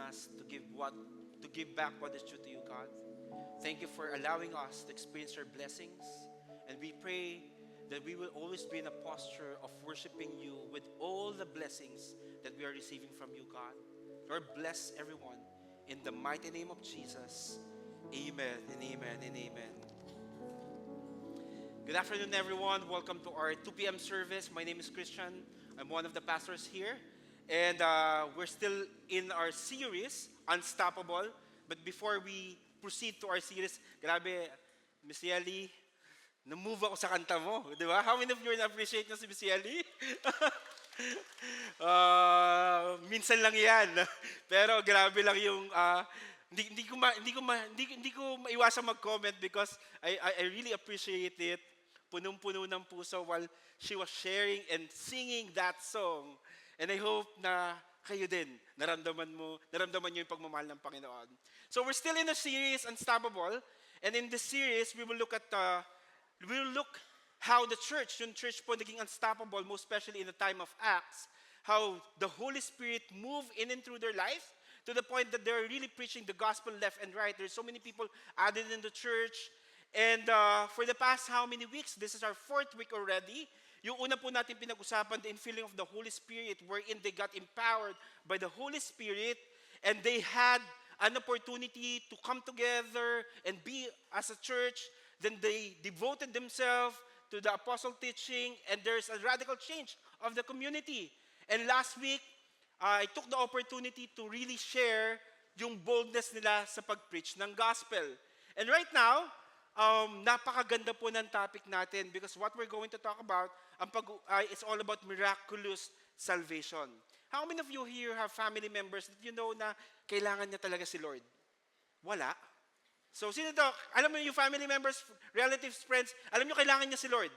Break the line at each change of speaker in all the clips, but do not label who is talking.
us to give back what is due to you, God. Thank you for allowing us to experience your blessings. And we pray that we will always be in a posture of worshiping you with all the blessings that we are receiving from you, God. Lord, bless everyone. In the mighty name of Jesus, amen and amen and amen. Good afternoon, everyone. Welcome to our 2 p.m. service. My name is Christian. I'm one of the pastors here. And we're still in our series, Unstoppable. But before we proceed to our series, grabe, Miss Yeli, na-move ako sa kanta mo. Di ba? How many of you na-appreciate nyo si Miss Yeli? Minsan lang yan. Pero grabe lang yung hindi ko maiwasang mag-comment because I really appreciate it. Punong-puno ng puso while she was sharing and singing that song. And I hope na kayo din naramdaman niyo yung pagmamahal ng Panginoon. So we're still in the series Unstoppable, and in this series we will look how the church, yung church po naging unstoppable, most especially in the time of Acts, how the Holy Spirit moved in and through their life to the point that they're really preaching the gospel left and right. There's so many people added in the church. And for the past how many weeks, this is our 4th week already, yung una po natin pinag-usapan, the infilling of the Holy Spirit, wherein they got empowered by the Holy Spirit, and they had an opportunity to come together and be as a church. Then they devoted themselves to the apostle teaching, and there's a radical change of the community. And last week, I took the opportunity to really share yung boldness nila sa pag-preach ng gospel. And right now, napakaganda po ng topic natin because what we're going to talk about, it's all about miraculous salvation. How many of you here have family members that you know na kailangan niya talaga si Lord? Wala. So, sino to? Alam mo yung family members, relatives, friends, alam nyo kailangan niya si Lord.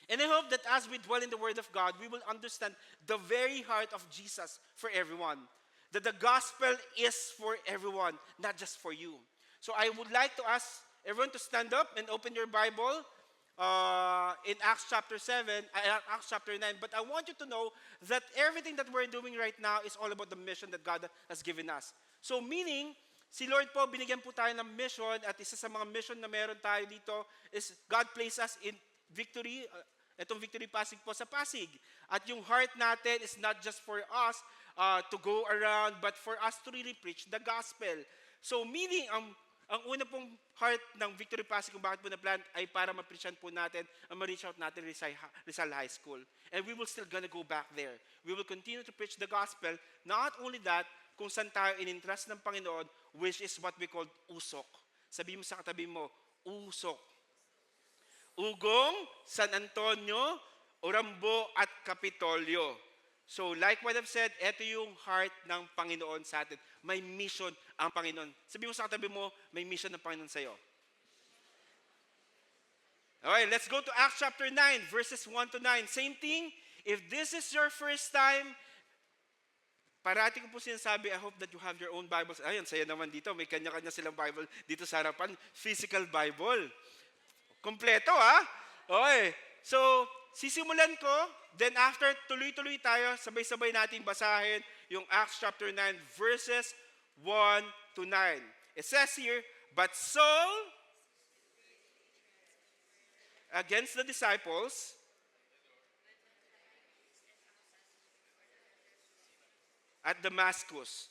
And I hope that as we dwell in the Word of God, we will understand the very heart of Jesus for everyone. That the gospel is for everyone, not just for you. So I would like to ask everyone to stand up and open your Bible in Acts chapter 9. But I want you to know that everything that we're doing right now is all about the mission that God has given us. So meaning, si Lord po, binigyan po tayo ng mission, at isa sa mga mission na meron tayo dito is God placed us in Victory, itong Victory Pasig po sa Pasig. At yung heart natin is not just for us to go around, but for us to really preach the gospel. So meaning, ang una pong heart ng Victory Pasig kung bakit po na-plant ay para ma-preachan po natin, ma-reach out natin Rizal High School. And we will still gonna go back there. We will continue to preach the gospel. Not only that, kung saan tayo in-entrust ng Panginoon, which is what we call usok. Sabihin mo sa katabi mo, usok. Ugong, San Antonio, Orambo, at Kapitolyo. So like what I've said, ito yung heart ng Panginoon sa atin. May mission ang Panginoon. Sabihin mo sa katabi mo, may mission ng Panginoon sa'yo. Alright, let's go to Acts chapter 9, verses 1 to 9. Same thing, if this is your first time, parati ko po sinasabi, I hope that you have your own Bibles. Ayun, saya naman dito. May kanya-kanya silang Bible dito sa harapan. Physical Bible. Kompleto, ha? Okay. So, sisimulan ko. Then after, tuloy-tuloy tayo. Sabay-sabay nating basahin yung Acts chapter 9, verses 1 to 9. It says here, but Saul, against the disciples, at Damascus.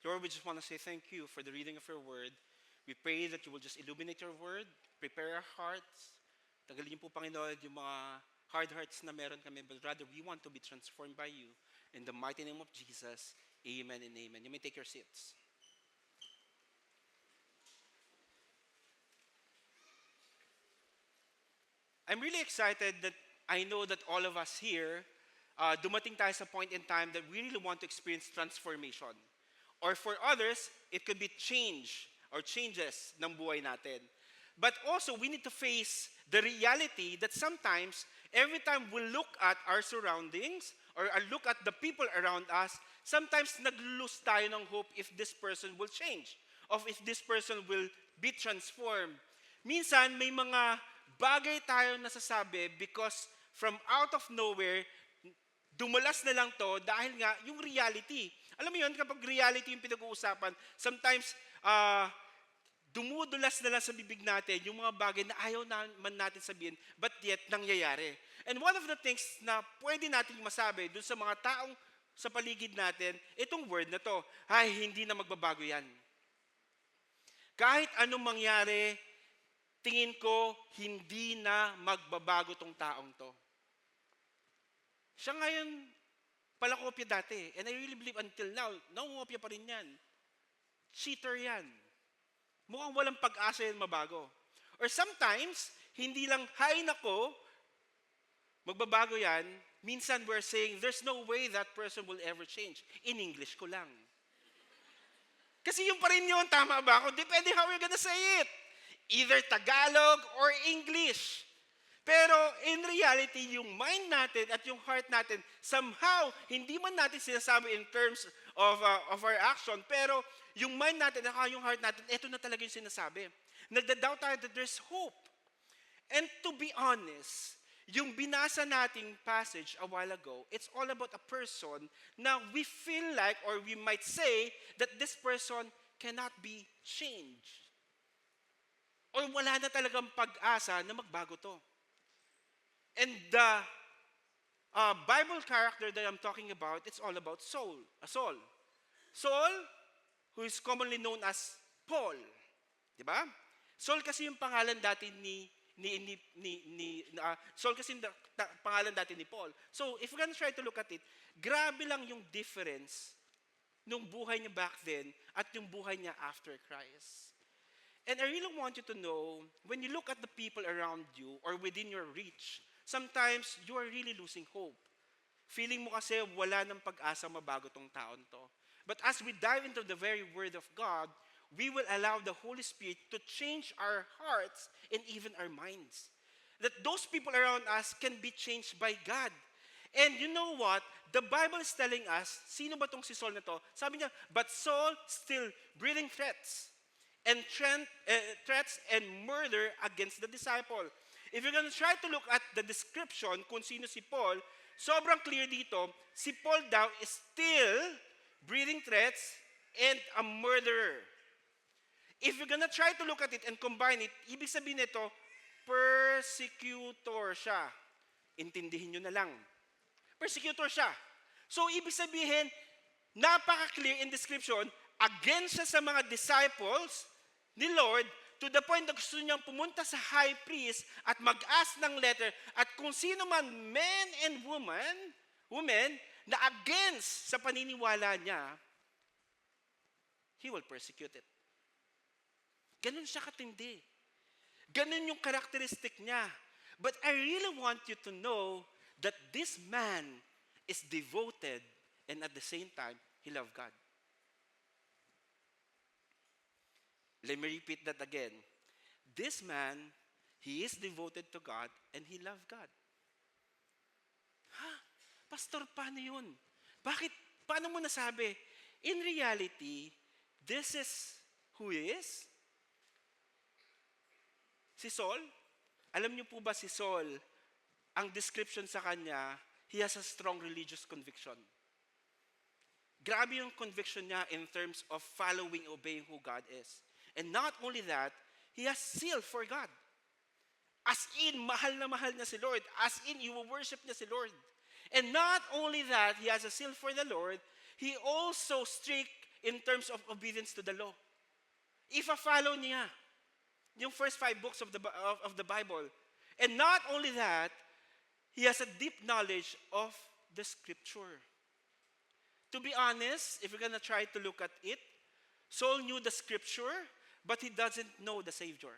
Lord, we just want to say thank you for the reading of your word. We pray that you will just illuminate your word, prepare our hearts. Tagalin niyo po, Panginoon, yung mga hard hearts na meron kami, but rather we want to be transformed by you. In the mighty name of Jesus, amen and amen. You may take your seats. I'm really excited that I know that all of us here, dumating tayo sa point in time that we really want to experience transformation. Or for others, it could be change or changes ng buhay natin. But also, we need to face the reality that sometimes, every time we look at our surroundings or look at the people around us, sometimes nag-lose tayo ng hope if this person will change, of if this person will be transformed. Minsan, may mga bagay tayo nasasabi because from out of nowhere, dumalas na lang to dahil nga yung reality. Alam mo yun, kapag reality yung pinag-uusapan, sometimes dumudulas na lang sa bibig natin yung mga bagay na ayaw naman natin sabihin, but yet nangyayari. And one of the things na pwede natin masabi dun sa mga taong sa paligid natin, itong word na to, ay hindi na magbabago yan. Kahit anong mangyari, tingin ko, hindi na magbabago tong taong to. Siya ngayon, palakopya dati. And I really believe until now, nangungopya pa rin yan. Cheater yan. Mukhang walang pag-asa yan mabago. Or sometimes, hindi lang, hay nako, magbabago yan. Minsan we're saying, there's no way that person will ever change. In English ko lang. Kasi yung pa rin yun, tama ba ako? Depende how you're gonna say it. Either Tagalog or English. Pero in reality, yung mind natin at yung heart natin, somehow, hindi man natin sinasabi in terms of our action, pero yung mind natin at yung heart natin, ito na talaga yung sinasabi. Nagda-doubt tayo that there's hope. And to be honest, yung binasa nating passage a while ago, it's all about a person na we feel like, or we might say, that this person cannot be changed. Or wala na talagang pag-asa na magbago to. And the Bible character that I'm talking about, it's all about Saul. Saul. Saul, who is commonly known as Paul. Diba? Saul kasi yung pangalan dati Saul kasi yung pangalan dati ni Paul. So, if we're gonna try to look at it, grabe lang yung difference nung buhay niya back then at yung buhay niya after Christ. And I really want you to know, when you look at the people around you or within your reach, sometimes you are really losing hope. Feeling mo kasi wala ng pag-asa mabago tong taon to. But as we dive into the very Word of God, we will allow the Holy Spirit to change our hearts and even our minds. That those people around us can be changed by God. And you know what? The Bible is telling us, sino ba tong si Saul na to? Sabi niya, but Saul still breathing threats and and murder against the disciple. If you're going to try to look at the description kung sino si Paul, sobrang clear dito, si Paul daw is still breathing threats and a murderer. If you're going to try to look at it and combine it, ibig sabihin nito, persecutor siya. Intindihin nyo na lang. Persecutor siya. So, ibig sabihin, napaka-clear in description, against siya sa mga disciples ni Lord, to the point na gusto niyang pumunta sa high priest at mag-ask ng letter at kung sino man men and women na against sa paniniwala niya, he will persecute it. Ganun siya katindi. Ganun yung karakteristik niya. But I really want you to know that this man is devoted and at the same time, he loved God. Let me repeat that again. This man, he is devoted to God and he loved God. Pastor, paano yun? Bakit? Paano mo nasabi? In reality, this is who he is. Si Saul, alam niyo po ba si Saul, ang description sa kanya, he has a strong religious conviction. Grabe yung conviction niya in terms of following, obeying who God is. And not only that, he has zeal for God. As in, mahal na mahal niya si Lord. As in, i-worship niya si Lord. And not only that, he has a zeal for the Lord, he also strict in terms of obedience to the law. Ifa-follow niya yung first 5 books of the Bible. And not only that, he has a deep knowledge of the scripture. To be honest, if we're gonna try to look at it, Saul knew the scripture, but he doesn't know the Savior.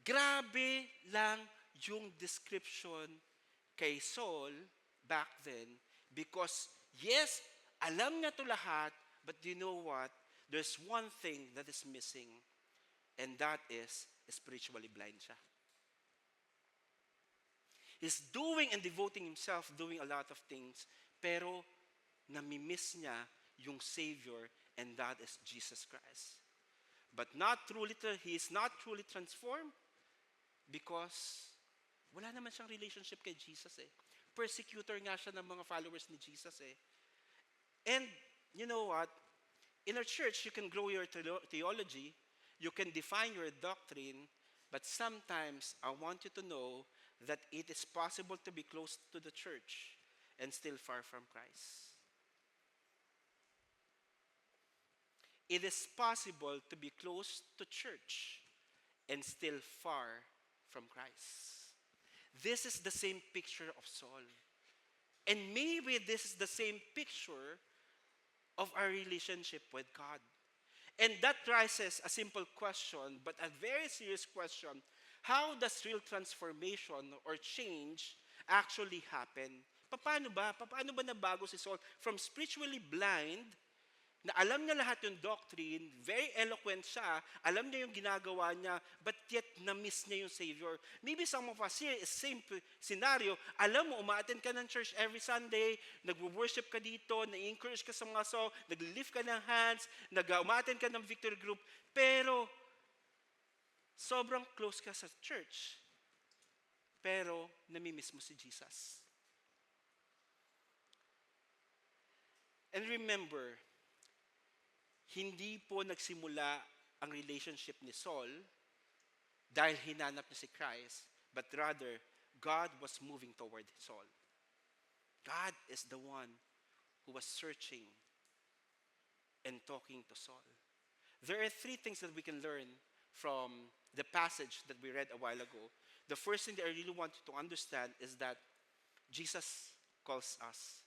Grabe lang yung description kay Saul back then because, yes, alam niya to lahat, but you know what? There's one thing that is missing, and that is spiritually blind siya. He's doing and devoting himself, doing a lot of things, pero namimiss niya yung Savior, and that is Jesus Christ. But he is not truly transformed because wala naman siyang relationship kay Jesus eh. Persecutor nga siya ng mga followers ni Jesus eh. And you know what? In our church, you can grow your theology, you can define your doctrine, but sometimes I want you to know that it is possible to be close to the church and still far from Christ. It is possible to be close to church and still far from Christ. This is the same picture of Saul. And maybe this is the same picture of our relationship with God. And that raises a simple question, but a very serious question. How does real transformation or change actually happen? Paano ba nabago si Saul from spiritually blind, na alam niya lahat yung doctrine, very eloquent siya, alam niya yung ginagawa niya, but yet na-miss niya yung Savior. Maybe some of us here is same scenario. Alam mo, umaattend ka ng church every Sunday, nag-worship ka dito, na-encourage ka sa mga song, nag-lift ka ng hands, umaattend ka ng victory group, pero sobrang close ka sa church, pero namimiss mo si Jesus. And remember, hindi po nagsimula ang relationship ni Saul dahil hinanap niya si Christ, but rather, God was moving toward Saul. God is the one who was searching and talking to Saul. There are 3 things that we can learn from the passage that we read a while ago. The first thing that I really want you to understand is that Jesus calls us.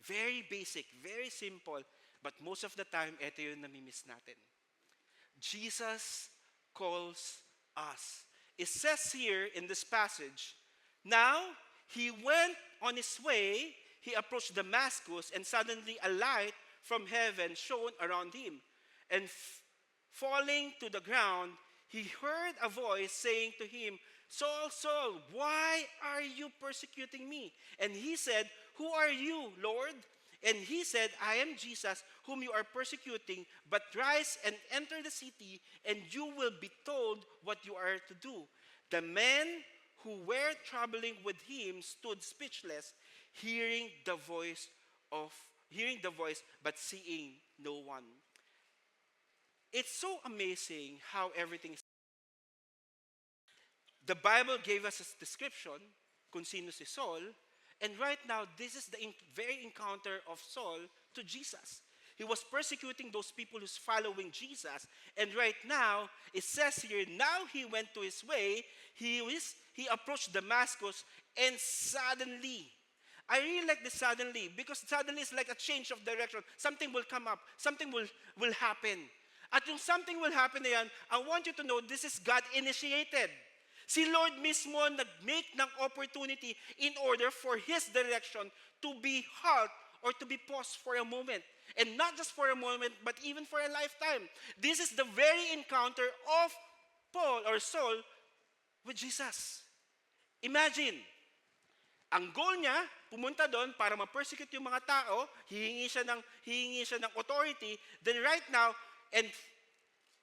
Very basic, very simple, but most of the time, ito yung namimiss natin. Jesus calls us. It says here in this passage, now he went on his way, he approached Damascus, and suddenly a light from heaven shone around him. And falling to the ground, he heard a voice saying to him, Saul, Saul, why are you persecuting me? And he said, who are you, Lord? And he said, I am Jesus, whom you are persecuting, but rise and enter the city, and you will be told what you are to do. The men who were traveling with him stood speechless, hearing the voice, but seeing no one. It's so amazing how everything is. The Bible gave us a description kung sino si Saul. And right now, this is the very encounter of Saul to Jesus. He was persecuting those people who's following Jesus. And right now, it says here, now he went to his way, he approached Damascus, and suddenly, I really like this suddenly, because suddenly is like a change of direction. Something will come up. Something will happen. At yung something will happen na yan, I want you to know this is God-initiated. Si Lord mismo nag-make ng opportunity in order for His direction to be halt or to be paused for a moment. And not just for a moment, but even for a lifetime. This is the very encounter of Saul with Jesus. Imagine, ang goal niya, pumunta doon para ma-persecute yung mga tao, hihingi siya ng authority, then right now, and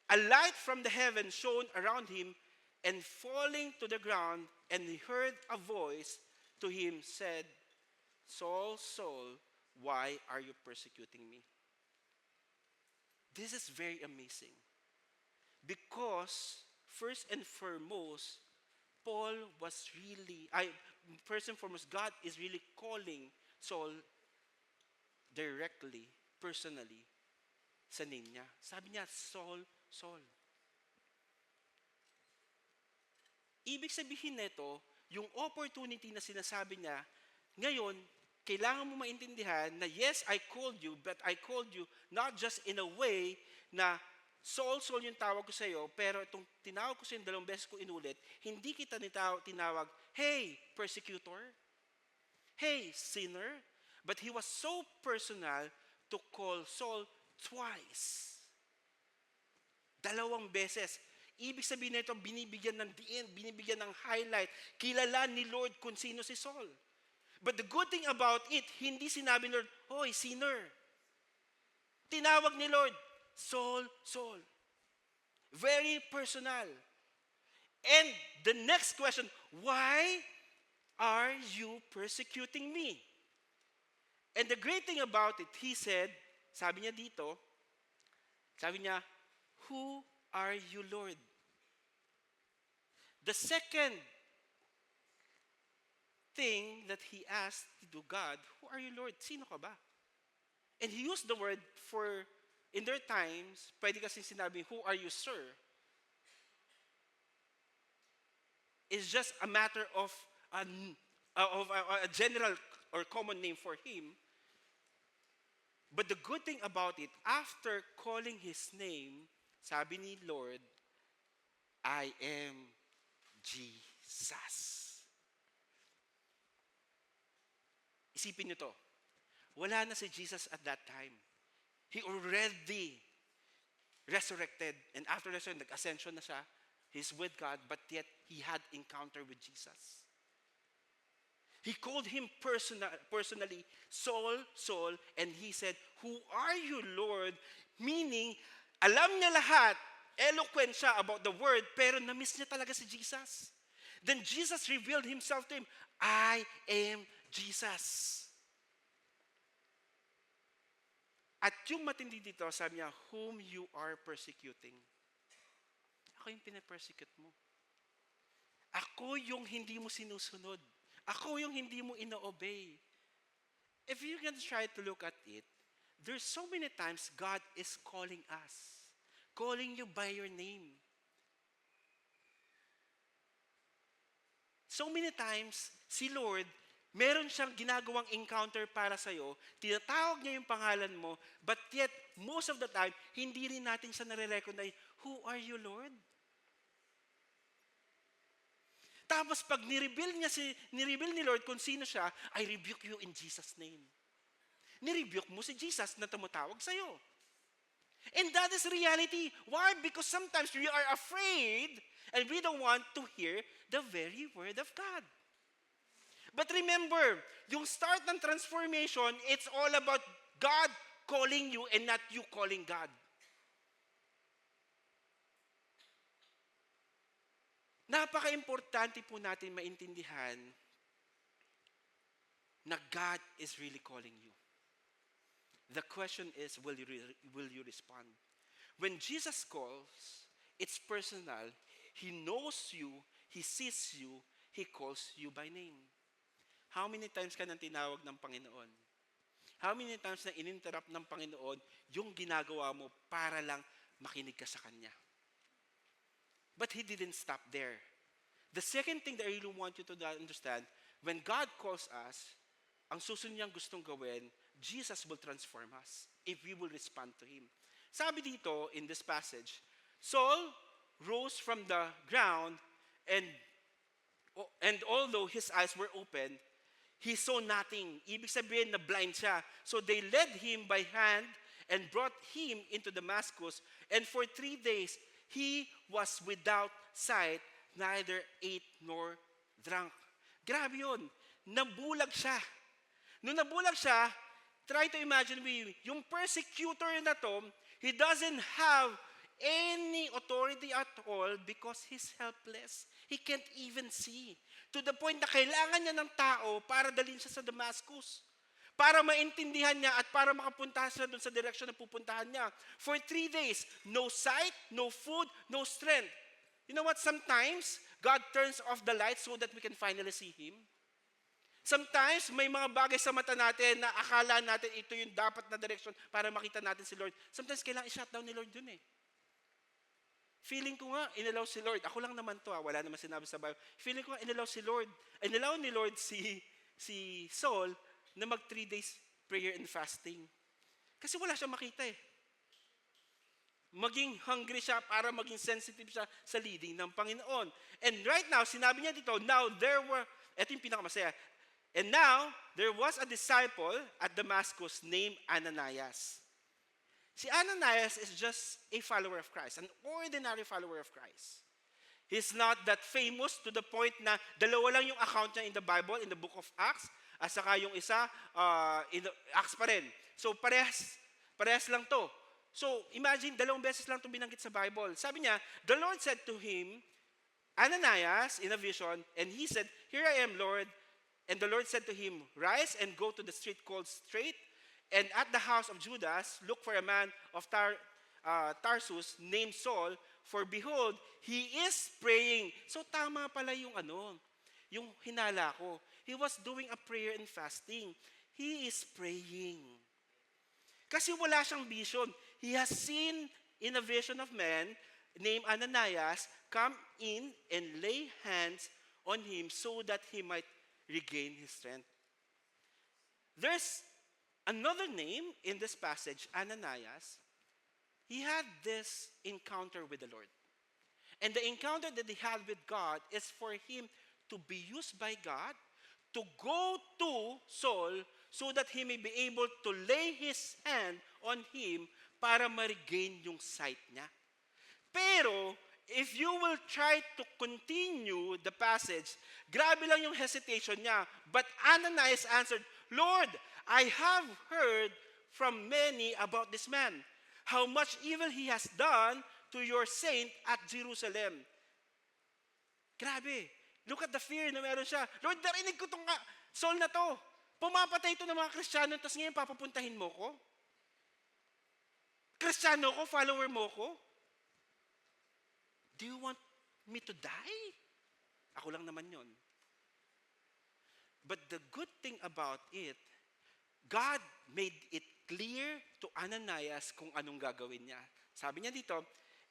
a light from the heaven shone around him, and falling to the ground, and he heard a voice to him said, Saul, Saul, why are you persecuting me? This is very amazing. Because, first and foremost, God is really calling Saul directly, personally. sa name niya. Sabi niya, Saul, Saul. Ibig sabihin nito, yung opportunity na sinasabi niya, ngayon, kailangan mo maintindihan na yes, I called you, but I called you not just in a way na Saul, Saul yung tawag ko sa iyo, pero itong tinawag ko sa iyo, 2 beses ko inulit, hindi kita tinawag, hey, persecutor, hey, sinner, but he was so personal to call Saul twice. 2 beses. Ibig sabihin nito, binibigyan ng diin, binibigyan ng highlight. Kilala ni Lord kung sino si Saul. But the good thing about it, hindi sinabi ni Lord, hoy, sinner. Tinawag ni Lord, Saul, Saul. Very personal. And the next question, why are you persecuting me? And the great thing about it, he said, sabi niya dito, sabi niya, who are you, Lord? The second thing that he asked to God, who are you, Lord? Sino ka ba? And he used the word for, in their times, pwede kasi sinabi, who are you, sir? It's just a matter of a general or common name for him. But the good thing about it, after calling his name, sabi ni Lord, I am Jesus. Isipin niyo to. Wala na si Jesus at that time. He already resurrected. And after resurrection, nag-ascension na siya. He's with God, but yet he had encounter with Jesus. He called him personally, Saul, Saul, and he said, who are you, Lord? Meaning, alam niya lahat, eloquent siya about the word, pero na-miss niya talaga si Jesus. Then Jesus revealed himself to him, I am Jesus. At yung matindi dito, sabi niya, whom you are persecuting. Ako yung pinapersecute mo. Ako yung hindi mo sinusunod. Ako yung hindi mo ina-obey. If you can try to look at it, there's so many times God is calling us. Calling you by your name. So many times, si Lord, meron siyang ginagawang encounter para sa'yo, tinatawag niya yung pangalan mo, but yet, most of the time, hindi rin natin siya nare-recognize, who are you, Lord? Tapos pag ni-reveal ni Lord kung sino siya, I rebuke you in Jesus' name. Ni-rebuke mo si Jesus na tumatawag sa'yo. And that is reality. Why? Because sometimes we are afraid and we don't want to hear the very word of God. But remember, yung start ng transformation, it's all about God calling you and not you calling God. Napaka-importante po natin maintindihan na God is really calling you. The question is, will you respond? When Jesus calls, it's personal. He knows you, He sees you, He calls you by name. How many times ka nang tinawag ng Panginoon? How many times na ininterrupt ng Panginoon yung ginagawa mo para lang makinig ka sa Kanya? But He didn't stop there. The second thing that I really want you to understand, when God calls us, ang susunod niyang gustong gawin, Jesus will transform us if we will respond to Him. Sabi dito in this passage, Saul rose from the ground and although his eyes were open, he saw nothing. Ibig sabihin na blind siya. So they led him by hand and brought him into Damascus. And for 3 days, he was without sight, neither ate nor drank. Grabe yun. Nabulag siya. Nung nabulag siya, try to imagine yung persecutor na to, he doesn't have any authority at all because he's helpless. He can't even see. To the point na kailangan niya ng tao para dalhin siya sa Damascus. Para maintindihan niya at para makapunta siya doon sa direction na pupuntahan niya. For 3 days, no sight, no food, no strength. You know what? Sometimes, God turns off the light so that we can finally see Him. Sometimes, may mga bagay sa mata natin na akala natin ito yung dapat na direction para makita natin si Lord. Sometimes, kailangan i-shutdown ni Lord yun eh. Feeling ko nga, inalaw si Lord. Ako lang naman to, wala naman sinabi sa Bible. Feeling ko nga, inalaw ni Lord si Saul na mag 3 days prayer and fasting. Kasi wala siya makita eh. Maging hungry siya para maging sensitive siya sa leading ng Panginoon. And right now, sinabi niya dito, ito yung pinakamasaya, and now, there was a disciple at Damascus named Ananias. Si Ananias is just a follower of Christ, an ordinary follower of Christ. He's not that famous to the point na dalawa lang yung account niya in the Bible, in the book of Acts, at saka yung isa, in Acts pa rin. So, parehas lang to. So, imagine, 2 beses lang ito binanggit sa Bible. Sabi niya, the Lord said to him, Ananias, in a vision, and he said, "Here I am, Lord." And the Lord said to him, "Rise and go to the street called Straight, and at the house of Judas, look for a man of Tarsus named Saul, for behold, he is praying." So, tama pala yung yung hinala ko. He was doing a prayer and fasting. He is praying. Kasi wala siyang vision. He has seen in a vision of man named Ananias come in and lay hands on him so that he might regain his strength. There's another name in this passage, Ananias. He had this encounter with the Lord. And the encounter that he had with God is for him to be used by God to go to Saul so that he may be able to lay his hand on him para ma-regain yung sight niya. Pero, if you will try to continue the passage, grabe lang yung hesitation niya. But Ananias answered, "Lord, I have heard from many about this man, how much evil he has done to your saint at Jerusalem." Grabe. Look at the fear na meron siya. Lord, narinig ko itong Saul na to. Pumapatay ito ng mga Kristiyano, tapos ngayon papapuntahin mo ko? Kristiyano ko, follower mo ko? Do you want me to die? Ako lang naman yon. But the good thing about it, God made it clear to Ananias kung anong gagawin niya. Sabi niya dito,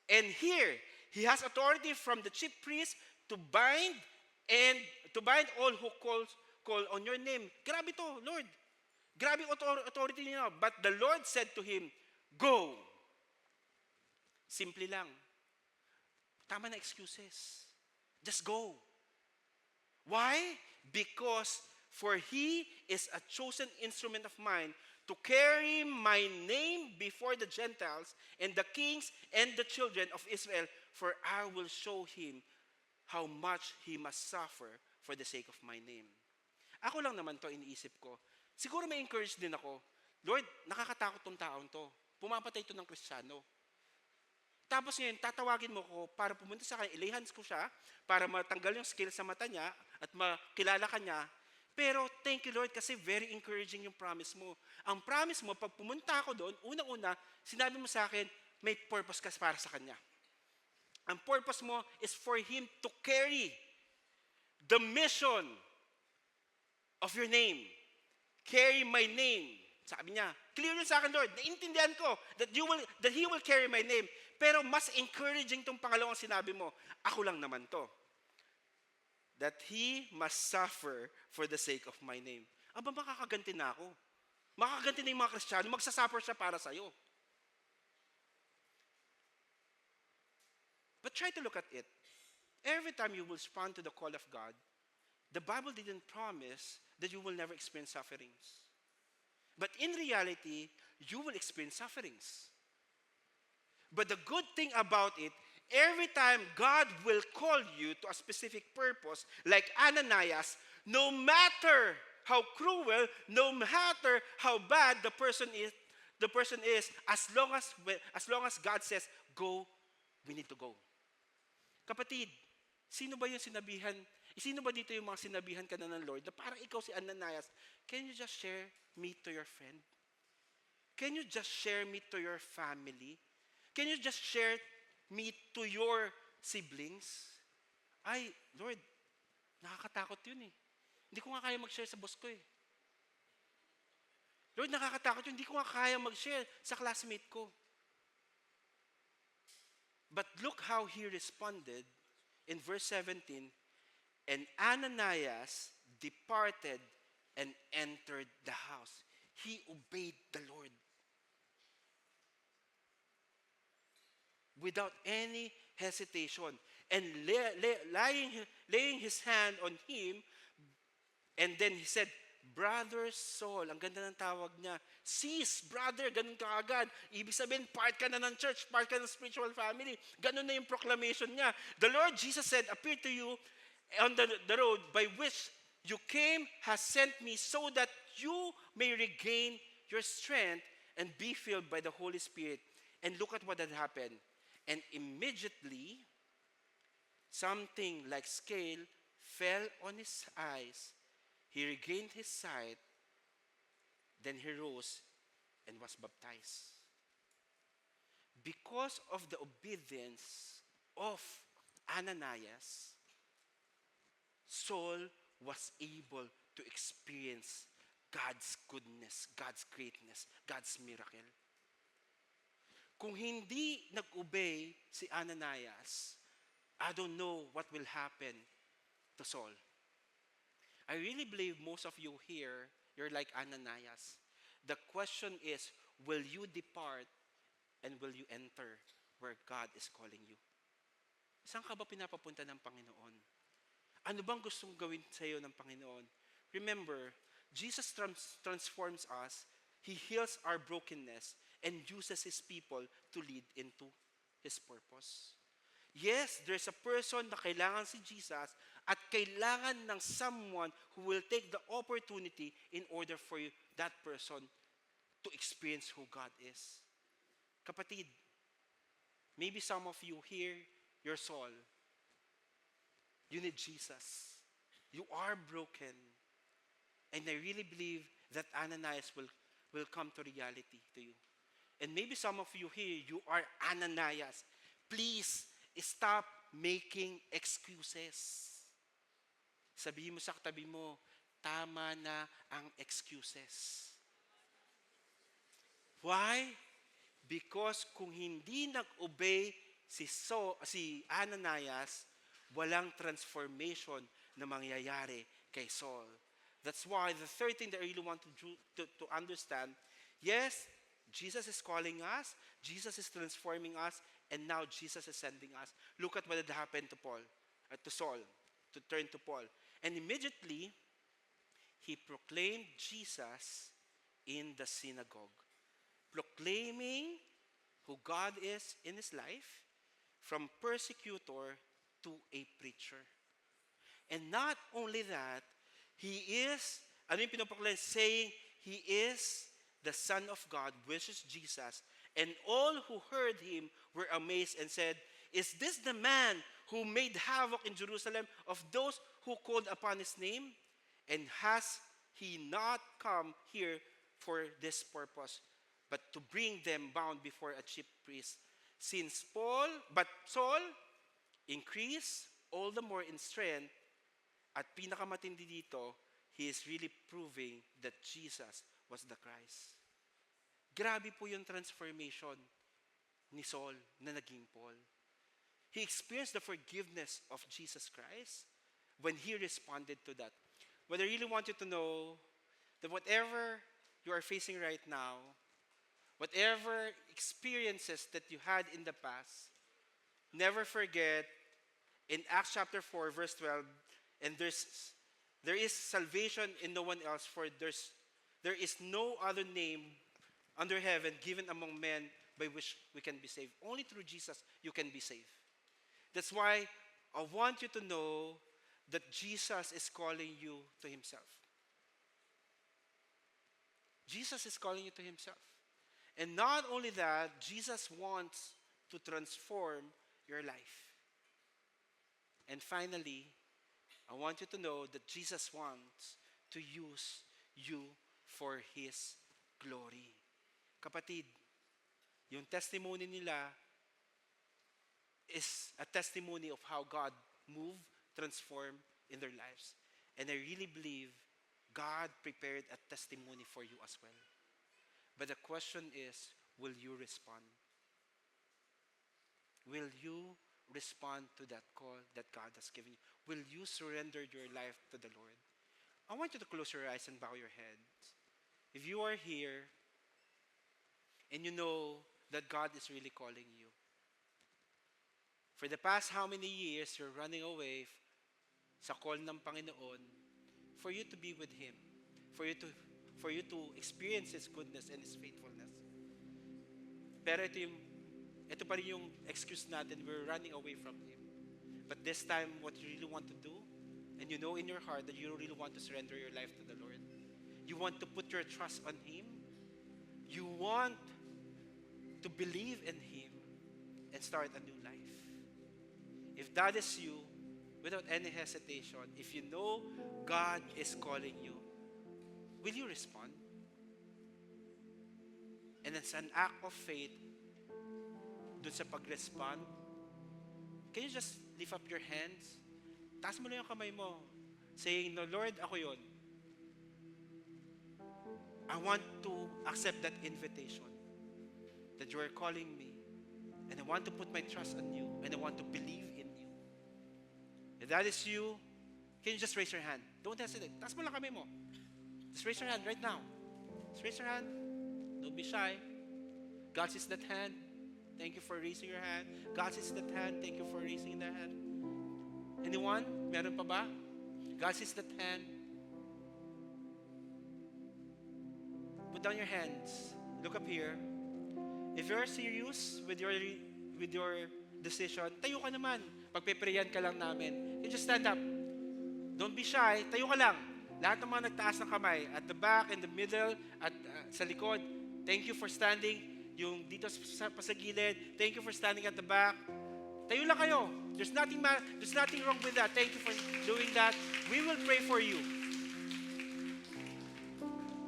and here, he has authority from the chief priest to bind all who call on your name. Grabe to, Lord. Grabe authority niya. But the Lord said to him, "Go." Simple lang. Tama na excuses. Just go. Why? Because for he is a chosen instrument of mine to carry my name before the Gentiles and the kings and the children of Israel, for I will show him how much he must suffer for the sake of my name. Ako lang naman to, iniisip ko. Siguro may encourage din ako. Lord, nakakatakot tong taong to. Pumapatay ito ng Kristiyano. Tapos ngayon, tatawagin mo ko para pumunta sa kanya, ilay-hands ko siya, para matanggal yung skill sa mata niya at makilala ka niya. Pero thank you Lord kasi very encouraging yung promise mo. Ang promise mo, pag pumunta ako doon, unang-una, sinabi mo sa akin, may purpose ka para sa kanya. Ang purpose mo is for him to carry the mission of your name. Carry my name. Sabi niya, clear yun sa akin, Lord. Naintindihan ko that he will carry my name. Pero mas encouraging tong pangalawang sinabi mo, ako lang naman to. That he must suffer for the sake of my name. Aba, makakaganti na ako. Makakaganti na yung mga Kristiyano, magsasuffer siya para sa'yo. But try to look at it. Every time you will respond to the call of God, the Bible didn't promise that you will never experience sufferings. But in reality, you will experience sufferings. But the good thing about it, every time God will call you to a specific purpose, like Ananias, no matter how cruel, no matter how bad the person is, as long as God says, go, we need to go. Kapatid, sino ba dito yung mga sinabihan ka na ng Lord na parang ikaw si Ananias, can you just share me to your friend? Can you just share me to your family? Can you just share me to your siblings? Ay, Lord, nakakatakot yun eh. Hindi ko nga kaya mag-share sa boss ko eh. Lord, nakakatakot yun. Hindi ko nga kaya mag-share sa classmate ko. But look how he responded in verse 17. And Ananias departed and entered the house. He obeyed the Lord. Without any hesitation. And laying his hand on him, and then he said, Brother Saul, ang ganda ng tawag niya, cease, brother, ganun ka agad. Ibig sabihin, part ka na ng church, part ka ng spiritual family. Ganun na yung proclamation niya. The Lord Jesus said, appeared to you on the road by which you came has sent me so that you may regain your strength and be filled by the Holy Spirit. And look at what had happened. And immediately, something like scale fell on his eyes. He regained his sight. Then he rose and was baptized. Because of the obedience of Ananias, Saul was able to experience God's goodness, God's greatness, God's miracle. Kung hindi nag-obey si Ananias, I don't know what will happen to Saul. I really believe most of you here, you're like Ananias. The question is, will you depart and will you enter where God is calling you? Saan ka ba pinapapunta ng Panginoon? Ano bang gustong gawin sa iyo ng Panginoon? Remember, Jesus transforms us. He heals our brokenness and uses His people to lead into His purpose. Yes, there's a person na kailangan si Jesus at kailangan ng someone who will take the opportunity in order for that person to experience who God is. Kapatid, maybe some of you here, you're Saul. You need Jesus. You are broken. And I really believe that Ananias will come to reality to you. And maybe some of you here, you are Ananias. Please, stop making excuses. Sabihin mo sa katabi mo, tama na ang excuses. Why? Because kung hindi nag-obey si Ananias, walang transformation na mangyayari kay Saul. That's why the third thing that I really want to understand, yes, Jesus is calling us, Jesus is transforming us, and now Jesus is sending us. Look at what had happened to Saul, to turn to Paul. And immediately, he proclaimed Jesus in the synagogue, proclaiming who God is in his life, from persecutor to a preacher. And not only that, he is, ano yung pinoproclaim? Saying, he is the Son of God, which is Jesus. And all who heard him were amazed and said, is this the man who made havoc in Jerusalem of those who called upon his name? And has he not come here for this purpose, but to bring them bound before a chief priest? But Saul increased all the more in strength, at pinakamatindi dito, he is really proving that Jesus was the Christ. Grabe po yung transformation ni Saul na naging Paul. He experienced the forgiveness of Jesus Christ when he responded to that. But I really want you to know that whatever you are facing right now, whatever experiences that you had in the past, never forget in Acts chapter 4, verse 12, and there is salvation in no one else, for there is no other name under heaven given among men by which we can be saved. Only through Jesus you can be saved. That's why I want you to know that Jesus is calling you to himself. Jesus is calling you to himself. And not only that, Jesus wants to transform your life. And finally, I want you to know that Jesus wants to use you for His glory. Kapatid, yung testimony nila is a testimony of how God moved, transformed in their lives. And I really believe God prepared a testimony for you as well. But the question is, will you respond? Will you respond to that call that God has given you? Will you surrender your life to the Lord? I want you to close your eyes and bow your heads. If you are here and you know that God is really calling you, for the past how many years you're running away sa call ng Panginoon for you to be with Him, for you to experience His goodness and His faithfulness. Pero ito pa rin yung excuse natin, we're running away from Him. But this time, what you really want to do, and you know in your heart that you really want to surrender your life to the Lord, you want to put your trust on Him, you want to believe in Him and start a new life. If that is you, without any hesitation, if you know God is calling you, will you respond? And it's an act of faith dun sa pag-respond. Can you just lift up your hands? Taas mo lang yung kamay mo. Saying, no, Lord, ako yun. I want to accept that invitation that you are calling me. And I want to put my trust on you. And I want to believe in you. If that is you, can you just raise your hand? Don't hesitate. Taas mo lang kamay mo. Just raise your hand right now. Just raise your hand. Don't be shy. God sees that hand. Thank you for raising your hand. God sees that hand. Thank you for raising that hand. Anyone? Meron pa ba? God sees that hand. Put down your hands. Look up here. If you're serious with your decision, tayo ka naman. Pagpiprayan ka lang namin. You just stand up. Don't be shy. Tayo ka lang. Lahat ng mga nagtaas ng kamay, at the back, in the middle, at sa likod, thank you for standing. Yung dito sa gilid, thank you for standing at the back. Tayo lang kayo. There's nothing wrong with that. Thank you for doing that. We will pray for you.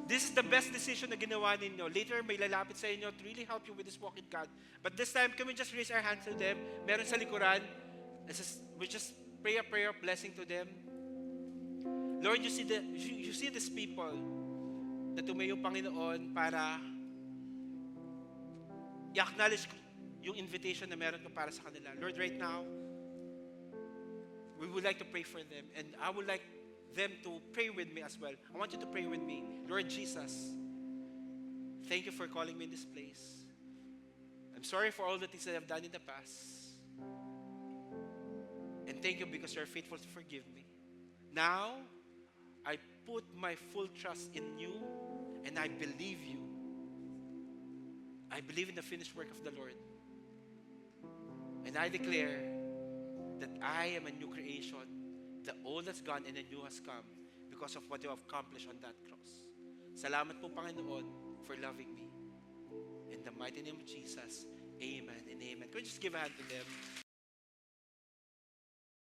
This is the best decision na ginawa ninyo. Later, may lalapit sa inyo to really help you with this walk in God. But this time, can we just raise our hands to them? Meron sa likuran. We just pray a prayer of blessing to them. Lord, you see these people na tumayo, Panginoon, para i-acknowledge yung invitation na meron ka para sa kanila. Lord, right now, we would like to pray for them. And I would like them to pray with me as well. I want you to pray with me. Lord Jesus, thank you for calling me in this place. I'm sorry for all the things that I've done in the past. And thank you because you're faithful to forgive me. Now, I put my full trust in you and I believe you. I believe in the finished work of the Lord. And I declare that I am a new creation. The old has gone and the new has come because of what you have accomplished on that cross. Salamat po, Panginoon, for loving me. In the mighty name of Jesus, amen and amen. Can we just give a hand to them?